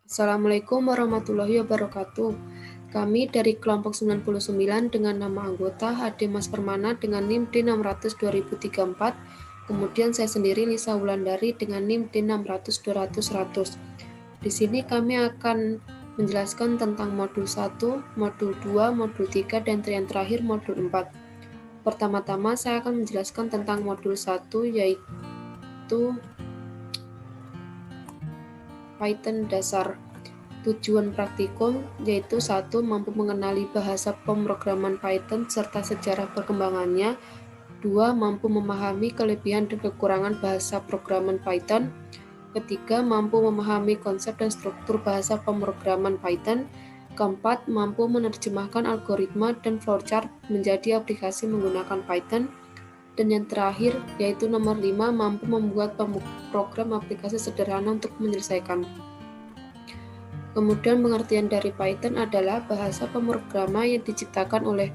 Assalamualaikum warahmatullahi wabarakatuh. Kami dari kelompok 99 dengan nama anggota HD Mas Permana dengan NIM D600-2034. Kemudian saya sendiri Lisa Wulandari dengan NIM D600-200-100. Di sini kami akan menjelaskan tentang modul 1, modul 2, modul 3, dan yang terakhir modul 4. Pertama-tama saya akan menjelaskan tentang modul 1 yaitu Python dasar. Tujuan praktikum yaitu 1. Mampu mengenali bahasa pemrograman Python serta sejarah perkembangannya. 2. Mampu memahami kelebihan dan kekurangan bahasa programan Python. Ketiga, mampu memahami konsep dan struktur bahasa pemrograman Python. Keempat, mampu menerjemahkan algoritma dan flowchart menjadi aplikasi menggunakan Python. Dan yang terakhir, yaitu nomor 5, mampu membuat program aplikasi sederhana untuk menyelesaikan. Kemudian pengertian dari Python adalah bahasa pemrograman yang diciptakan oleh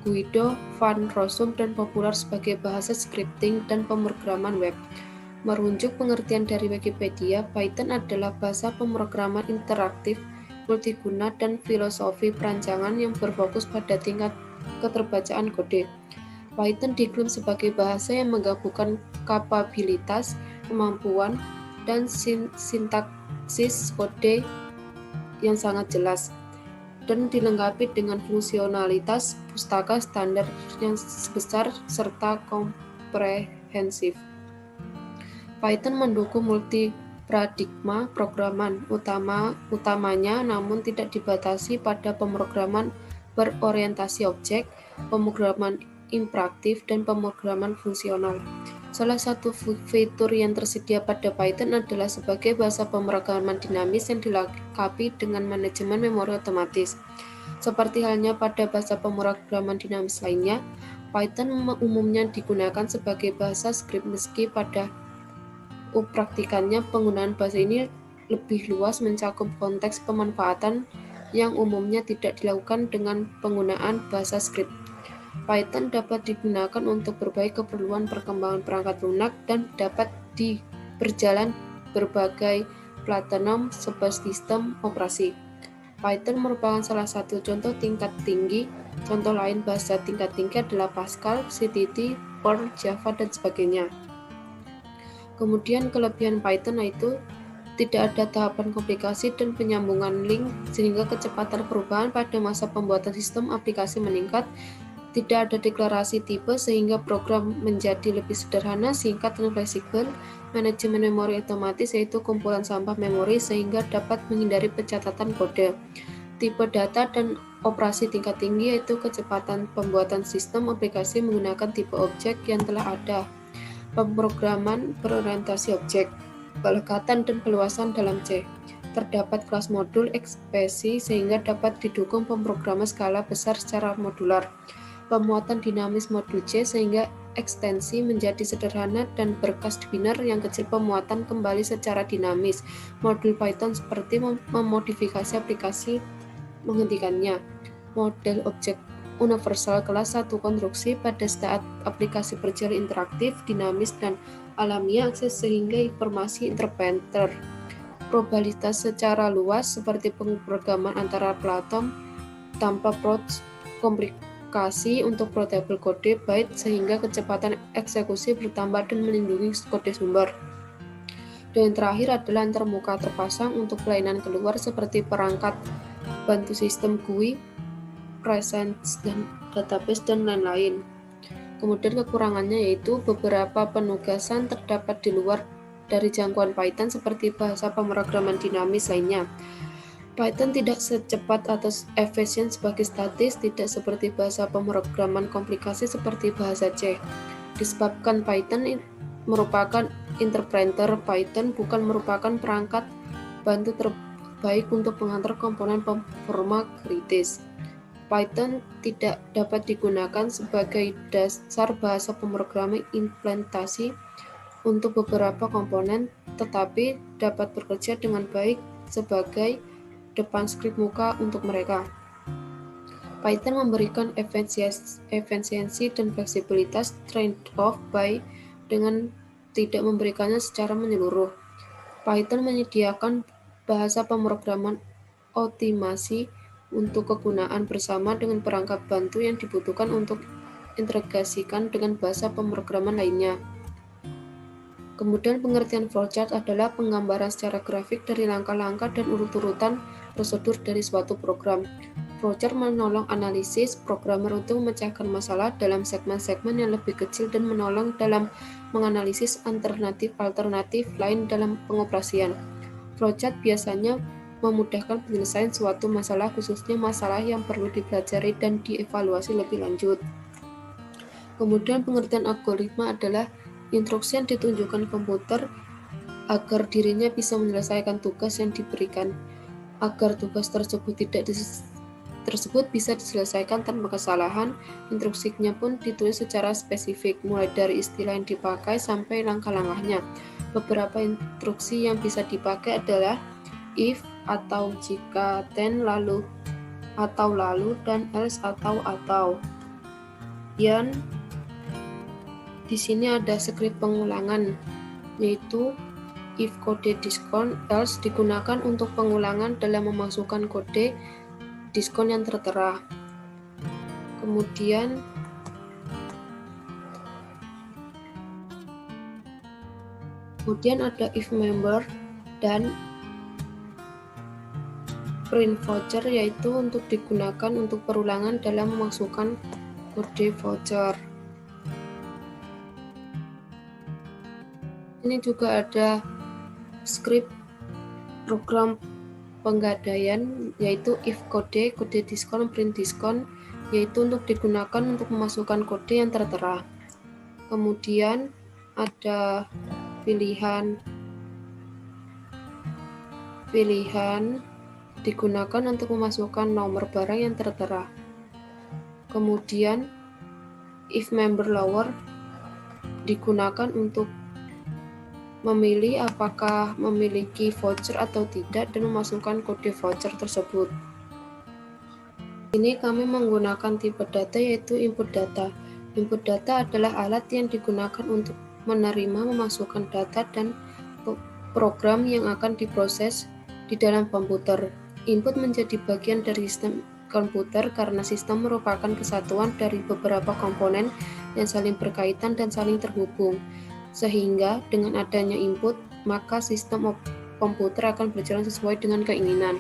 Guido van Rossum dan populer sebagai bahasa scripting dan pemrograman web. Merujuk pengertian dari Wikipedia, Python adalah bahasa pemrograman interaktif, multiguna, dan filosofi perancangan yang berfokus pada tingkat keterbacaan kode. Python diklaim sebagai bahasa yang menggabungkan kapabilitas, kemampuan, dan sintaksis kode yang sangat jelas, dan dilengkapi dengan fungsionalitas pustaka standar yang besar serta komprehensif. Python mendukung multi-paradigma programan utamanya, namun tidak dibatasi pada pemrograman berorientasi objek, pemrograman interaktif, dan pemrograman fungsional. Salah satu fitur yang tersedia pada Python adalah sebagai bahasa pemrograman dinamis yang dilengkapi dengan manajemen memori otomatis. Seperti halnya pada bahasa pemrograman dinamis lainnya, Python umumnya digunakan sebagai bahasa script meski pada praktikannya penggunaan bahasa ini lebih luas mencakup konteks pemanfaatan yang umumnya tidak dilakukan dengan penggunaan bahasa script. Python dapat digunakan untuk berbagai keperluan perkembangan perangkat lunak dan dapat berjalan berbagai platform subsistem operasi. Python merupakan salah satu contoh tingkat tinggi. Contoh lain bahasa tingkat tinggi adalah Pascal, CTT, Perl, Java, dan sebagainya. Kemudian kelebihan Python yaitu tidak ada tahapan komplikasi dan penyambungan link sehingga kecepatan perubahan pada masa pembuatan sistem aplikasi meningkat. Tidak ada deklarasi tipe sehingga program menjadi lebih sederhana, singkat, dan fleksibel. Manajemen memori otomatis yaitu kumpulan sampah memori sehingga dapat menghindari pencatatan kode. Tipe data dan operasi tingkat tinggi yaitu kecepatan pembuatan sistem aplikasi menggunakan tipe objek yang telah ada. Pemrograman berorientasi objek, pelekatan dan peluasan dalam C. Terdapat kelas modul ekspresi sehingga dapat didukung pemrograman skala besar secara modular. Pemuatan dinamis modul C sehingga ekstensi menjadi sederhana dan berkas binner yang kecil pemuatan kembali secara dinamis. Modul Python seperti memodifikasi aplikasi menghentikannya. Model objek universal kelas 1 konstruksi pada saat aplikasi berjalan interaktif, dinamis, dan alamiah akses sehingga informasi interpreter. Probabilitas secara luas seperti pemrograman antara platform tanpa komplikasi untuk portable kode byte sehingga kecepatan eksekusi bertambah dan melindungi kode sumber. Dan yang terakhir adalah antarmuka terpasang untuk pelayanan keluar seperti perangkat bantu sistem GUI, presence dan database, dan lain-lain. Kemudian kekurangannya yaitu beberapa penugasan terdapat di luar dari jangkauan Python seperti bahasa pemrograman dinamis lainnya. Python tidak secepat atau efisien sebagai statis, tidak seperti bahasa pemrograman komplikasi seperti bahasa C. Disebabkan Python merupakan interpreter, Python bukan merupakan perangkat bantu terbaik untuk mengantar komponen performa kritis. Python tidak dapat digunakan sebagai dasar bahasa pemrograman implementasi untuk beberapa komponen, tetapi dapat bekerja dengan baik sebagai depan skrip muka untuk mereka. Python memberikan efisiensi dan fleksibilitas trade-off dengan tidak memberikannya secara menyeluruh. Python menyediakan bahasa pemrograman optimasi untuk kegunaan bersama dengan perangkat bantu yang dibutuhkan untuk integrasikan dengan bahasa pemrograman lainnya. Kemudian pengertian flowchart adalah penggambaran secara grafik dari langkah-langkah dan urut-urutan prosedur dari suatu program. Flowchart menolong analisis programmer untuk memecahkan masalah dalam segmen-segmen yang lebih kecil dan menolong dalam menganalisis alternatif-alternatif lain dalam pengoperasian. Flowchart biasanya memudahkan penyelesaian suatu masalah, khususnya masalah yang perlu dipelajari dan dievaluasi lebih lanjut. Kemudian pengertian algoritma adalah instruksi yang ditunjukkan komputer agar dirinya bisa menyelesaikan tugas yang diberikan. Agar tugas tersebut bisa diselesaikan tanpa kesalahan, instruksinya pun ditulis secara spesifik, mulai dari istilah yang dipakai sampai langkah-langkahnya. Beberapa instruksi yang bisa dipakai adalah if atau jika, then lalu atau lalu, dan else atau. Dan di sini ada skrip pengulangan, yaitu if kode diskon, else digunakan untuk pengulangan dalam memasukkan kode diskon yang tertera. Kemudian ada if member dan print voucher, yaitu untuk digunakan untuk perulangan dalam memasukkan kode voucher. Ini juga ada skrip program penggadaian, yaitu if kode diskon, print diskon, yaitu untuk digunakan untuk memasukkan kode yang tertera. Kemudian ada pilihan digunakan untuk memasukkan nomor barang yang tertera. Kemudian if member lower digunakan untuk memilih apakah memiliki voucher atau tidak dan memasukkan kode voucher tersebut. Ini kami menggunakan tipe data, yaitu input data. Input data adalah alat yang digunakan untuk menerima, memasukkan data dan program yang akan diproses di dalam komputer. Input menjadi bagian dari sistem komputer karena sistem merupakan kesatuan dari beberapa komponen yang saling berkaitan dan saling terhubung. Sehingga dengan adanya input, maka sistem komputer akan berjalan sesuai dengan keinginan.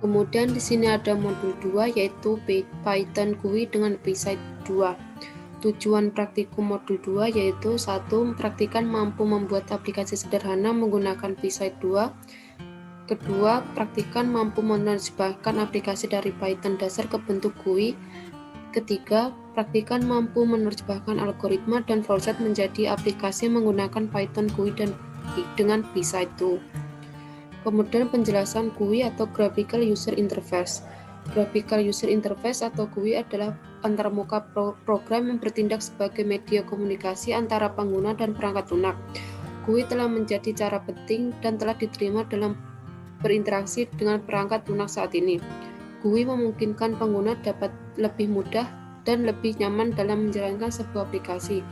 Kemudian di sini ada modul 2, yaitu Python GUI dengan PySite 2. Tujuan praktikum modul 2 yaitu 1. Mempraktikkan mampu membuat aplikasi sederhana menggunakan PySite 2. Kedua, praktikkan mampu menerjemahkan aplikasi dari Python dasar ke bentuk GUI. Ketiga, praktikkan mampu menerjemahkan algoritma dan flowchart menjadi aplikasi menggunakan Python GUI dengan PySite 2. Kemudian penjelasan GUI atau Graphical User Interface. Graphical User Interface atau GUI adalah antarmuka program yang bertindak sebagai media komunikasi antara pengguna dan perangkat lunak. GUI telah menjadi cara penting dan telah diterima dalam berinteraksi dengan perangkat lunak saat ini. GUI memungkinkan pengguna dapat lebih mudah dan lebih nyaman dalam menjalankan sebuah aplikasi.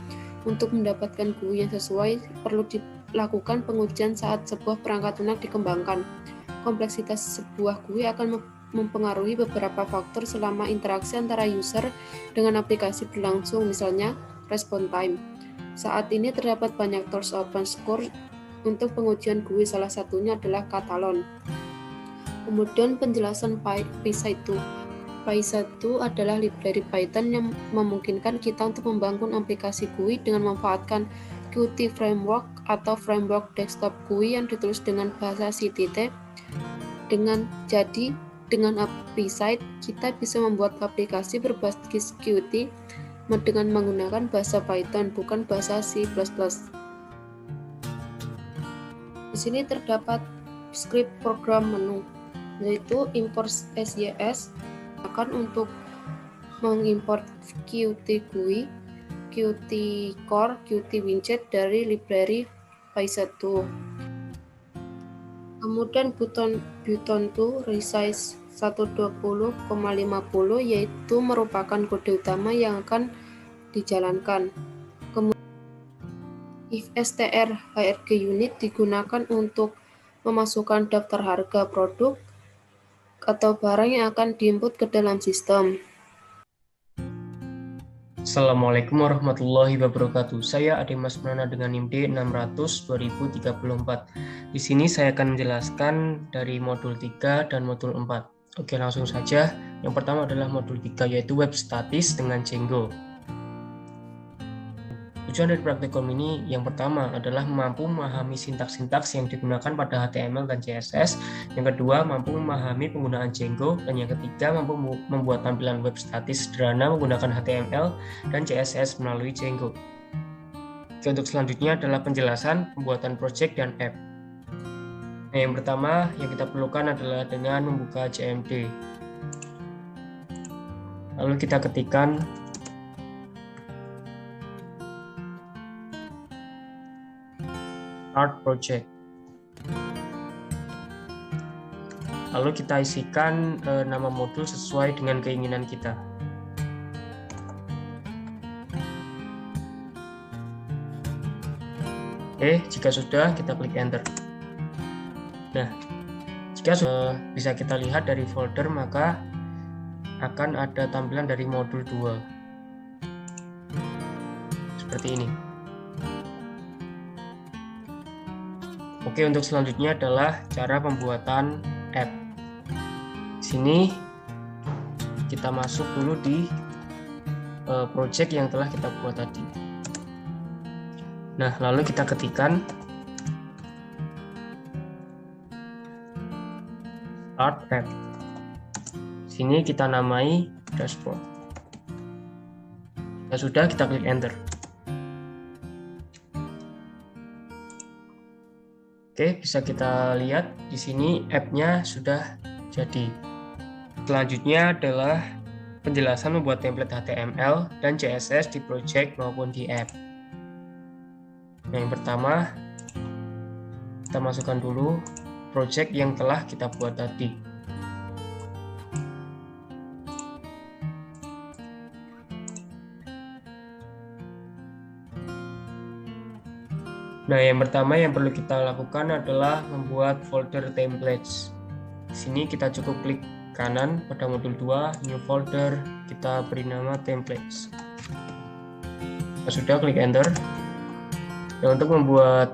Untuk mendapatkan GUI yang sesuai, perlu dilakukan pengujian saat sebuah perangkat lunak dikembangkan. Kompleksitas sebuah GUI akan mempengaruhi beberapa faktor selama interaksi antara user dengan aplikasi berlangsung, misalnya response time. Saat ini terdapat banyak tools open source untuk pengujian GUI, salah satunya adalah Catalon. Kemudian penjelasan PySite 2. PySite 2 adalah library Python yang memungkinkan kita untuk membangun aplikasi GUI dengan memanfaatkan Qt Framework atau Framework Desktop GUI yang ditulis dengan bahasa CTT. Dengan PySite, kita bisa membuat aplikasi berbasis Qt dengan menggunakan bahasa Python, bukan bahasa C++. Di sini terdapat skrip program menu, yaitu import SYS akan untuk mengimport Qt GUI, Qt Core, Qt Widget dari library PySite 2. Kemudian button to resize 120,50 yaitu merupakan kode utama yang akan dijalankan. Kemudian if strhrg unit digunakan untuk memasukkan daftar harga produk atau barang yang akan diinput ke dalam sistem. Assalamualaikum warahmatullahi wabarakatuh. Saya Ade Mas Prana dengan NIM D600 2034. Di sini saya akan menjelaskan dari modul 3 dan modul 4. Oke, langsung saja. Yang pertama adalah modul 3 yaitu web statis dengan Django. Tujuan dari praktikum ini yang pertama adalah mampu memahami sintaks-sintaks yang digunakan pada HTML dan CSS. Yang kedua, mampu memahami penggunaan Django. Dan yang ketiga, mampu membuat tampilan web statis sederhana menggunakan HTML dan CSS melalui Django. Oke, untuk selanjutnya adalah penjelasan pembuatan project dan app. Nah, yang pertama yang kita perlukan adalah dengan membuka CMD. Lalu kita ketikkan Start Project. Lalu kita isikan nama modul sesuai dengan keinginan kita. Oke, jika sudah kita klik enter. Nah, jika sudah bisa kita lihat dari folder, maka akan ada tampilan dari modul 2. Seperti ini. Oke, untuk selanjutnya adalah cara pembuatan app. Di sini kita masuk dulu di project yang telah kita buat tadi. Nah, lalu kita ketikkan Start App. Di sini kita namai dashboard. Jika sudah, kita klik enter. Oke, bisa kita lihat di sini app-nya sudah jadi. Selanjutnya adalah penjelasan membuat template HTML dan CSS di project maupun di app. Nah, yang pertama, kita masukkan dulu project yang telah kita buat tadi. Nah, yang pertama yang perlu kita lakukan adalah membuat folder templates. Di sini kita cukup klik kanan pada modul 2, new folder, kita beri nama templates. Sudah, klik enter. Nah, untuk membuat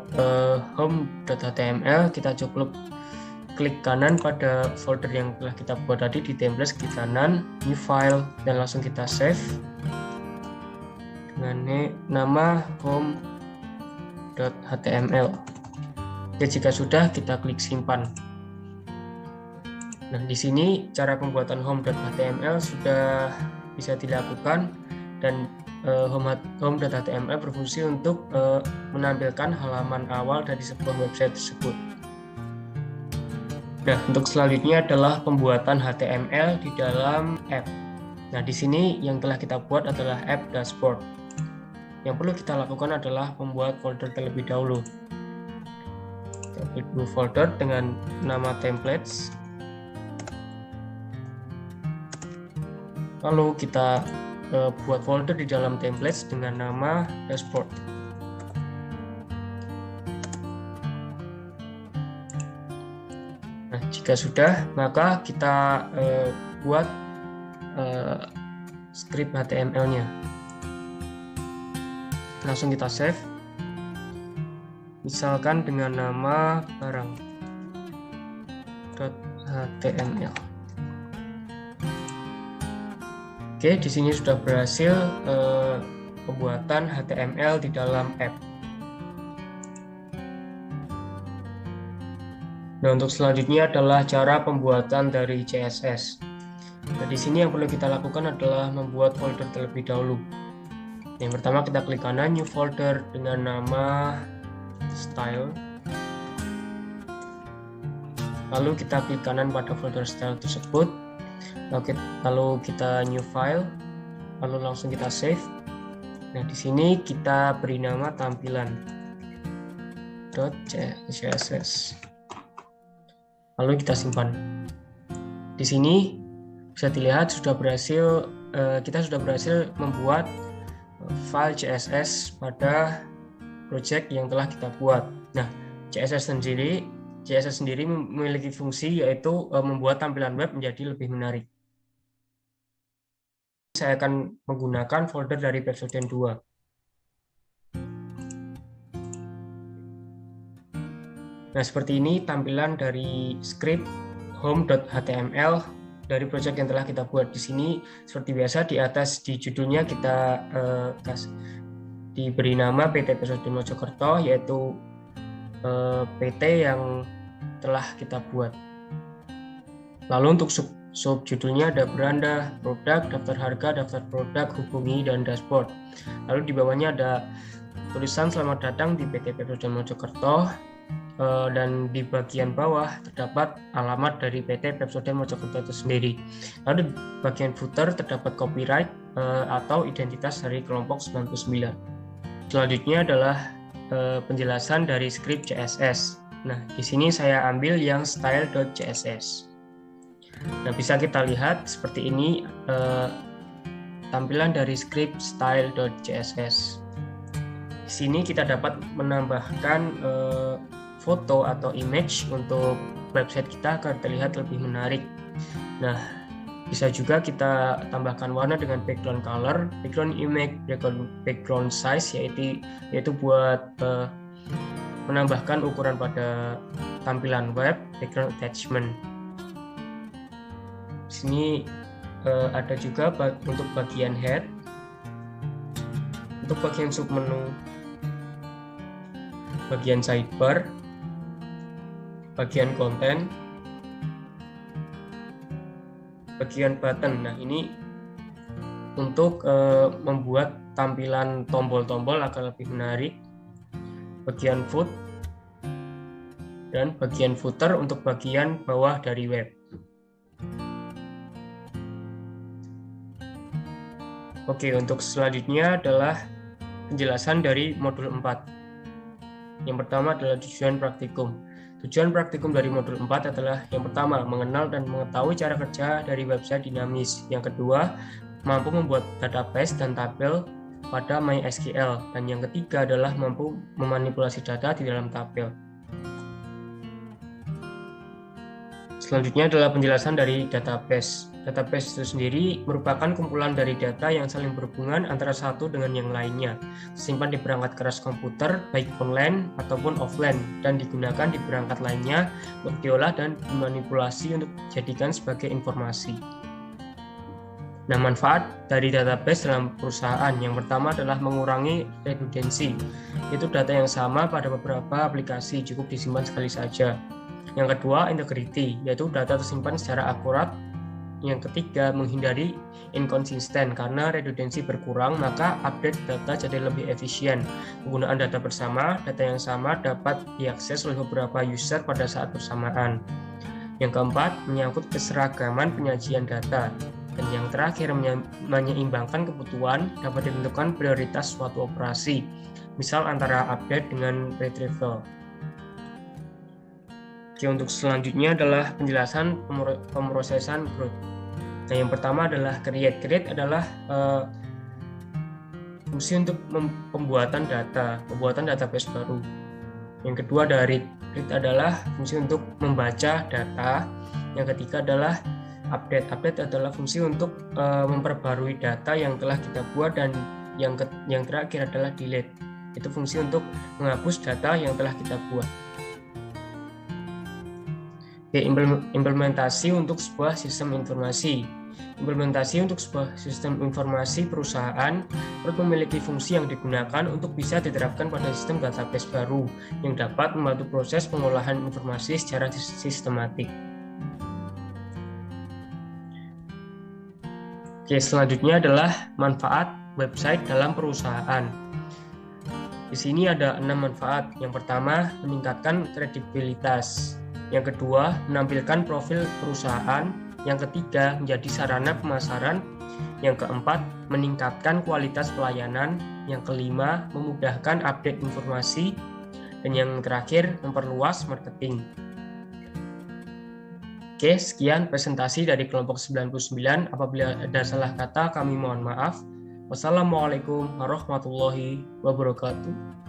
home.html, kita cukup klik kanan pada folder yang telah kita buat tadi di templates, klik kanan, new file, dan langsung kita save dengan nama home.html. Ya, jika sudah, kita klik simpan. Nah, di sini cara pembuatan home.html sudah bisa dilakukan, dan home.html berfungsi untuk menampilkan halaman awal dari sebuah website tersebut. Nah, untuk selanjutnya adalah pembuatan HTML di dalam app. Nah, di sini yang telah kita buat adalah app dashboard. Yang perlu kita lakukan adalah membuat folder terlebih dahulu. Kita klik new folder dengan nama templates. Lalu kita buat folder di dalam templates dengan nama dashboard. Nah, jika sudah, maka kita buat script HTML-nya. Langsung kita save, misalkan dengan nama barang.html. Oke, di sini sudah berhasil pembuatan HTML di dalam app. Nah, untuk selanjutnya adalah cara pembuatan dari CSS. Nah, di sini yang perlu kita lakukan adalah membuat folder terlebih dahulu. Yang pertama, kita klik kanan new folder dengan nama style. Lalu kita klik kanan pada folder style tersebut. Lalu kita new file, lalu langsung kita save. Nah, di sini kita beri nama tampilan.css. Lalu kita simpan. Di sini bisa dilihat kita sudah berhasil membuat file CSS pada project yang telah kita buat. Nah, CSS sendiri CSS sendiri memiliki fungsi yaitu membuat tampilan web menjadi lebih menarik. Saya akan menggunakan folder dari Webstudent 2. Nah, seperti ini tampilan dari script home.html dari project yang telah kita buat. Di sini seperti biasa di atas di judulnya kita diberi nama PT Webstudent Mojokerto, yaitu PT yang telah kita buat. Lalu untuk subjudulnya ada beranda, produk, daftar harga, daftar produk, hubungi, dan dashboard. Lalu di bawahnya ada tulisan selamat datang di PT Webstudent Mojokerto, dan di bagian bawah terdapat alamat dari PT Webstudent Mojokerto itu sendiri. Lalu di bagian footer terdapat copyright atau identitas dari kelompok 99. Selanjutnya adalah penjelasan dari script CSS. Nah, di sini saya ambil yang style.css. Nah, bisa kita lihat seperti ini tampilan dari script style.css. Di sini kita dapat menambahkan foto atau image untuk website kita agar terlihat lebih menarik. Nah, bisa juga kita tambahkan warna dengan background color, background image, background size, yaitu buat menambahkan ukuran pada tampilan web, background attachment. Di sini ada juga untuk bagian head, untuk bagian submenu, bagian sidebar, bagian konten, bagian button. Nah, ini untuk membuat tampilan tombol-tombol agar lebih menarik, bagian foot, dan bagian footer untuk bagian bawah dari web. Oke, untuk selanjutnya adalah penjelasan dari modul 4. Yang pertama adalah tujuan praktikum. Tujuan praktikum dari modul 4 adalah yang pertama, mengenal dan mengetahui cara kerja dari website dinamis. Yang kedua, mampu membuat database dan tabel pada MySQL. Dan yang ketiga adalah mampu memanipulasi data di dalam tabel. Selanjutnya adalah penjelasan dari database. Database itu sendiri merupakan kumpulan dari data yang saling berhubungan antara satu dengan yang lainnya, disimpan di perangkat keras komputer, baik online ataupun offline, dan digunakan di perangkat lainnya untuk diolah dan dimanipulasi untuk dijadikan sebagai informasi. Nah, manfaat dari database dalam perusahaan yang pertama adalah mengurangi redundansi, yaitu data yang sama pada beberapa aplikasi cukup disimpan sekali saja. Yang kedua, integrity, yaitu data tersimpan secara akurat. Yang ketiga, menghindari inkonsisten, karena redundansi berkurang maka update data jadi lebih efisien. Penggunaan data bersama, data yang sama dapat diakses oleh beberapa user pada saat bersamaan. Yang keempat, menyangkut keseragaman penyajian data. Dan yang terakhir, menyeimbangkan kebutuhan, dapat ditentukan prioritas suatu operasi, misal antara update dengan retrieval. Oke, untuk selanjutnya adalah penjelasan pemrosesan growth. Nah, yang pertama adalah create. Create adalah fungsi untuk pembuatan database baru. Yang kedua ada read. Read adalah fungsi untuk membaca data. Yang ketiga adalah update. Update adalah fungsi untuk memperbarui data yang telah kita buat, dan yang terakhir adalah delete. Itu fungsi untuk menghapus data yang telah kita buat. Oke, implementasi untuk sebuah sistem informasi. Implementasi untuk sebuah sistem informasi perusahaan perlu memiliki fungsi yang digunakan untuk bisa diterapkan pada sistem database baru yang dapat membantu proses pengolahan informasi secara sistematik. Oke, selanjutnya adalah manfaat website dalam perusahaan. Di sini ada 6 manfaat. Yang pertama, meningkatkan kredibilitas. Yang kedua, menampilkan profil perusahaan. Yang ketiga, menjadi sarana pemasaran. Yang keempat, meningkatkan kualitas pelayanan. Yang kelima, memudahkan update informasi. Dan yang terakhir, memperluas marketing. Oke, sekian presentasi dari kelompok 99. Apabila ada salah kata, kami mohon maaf. Wassalamualaikum warahmatullahi wabarakatuh.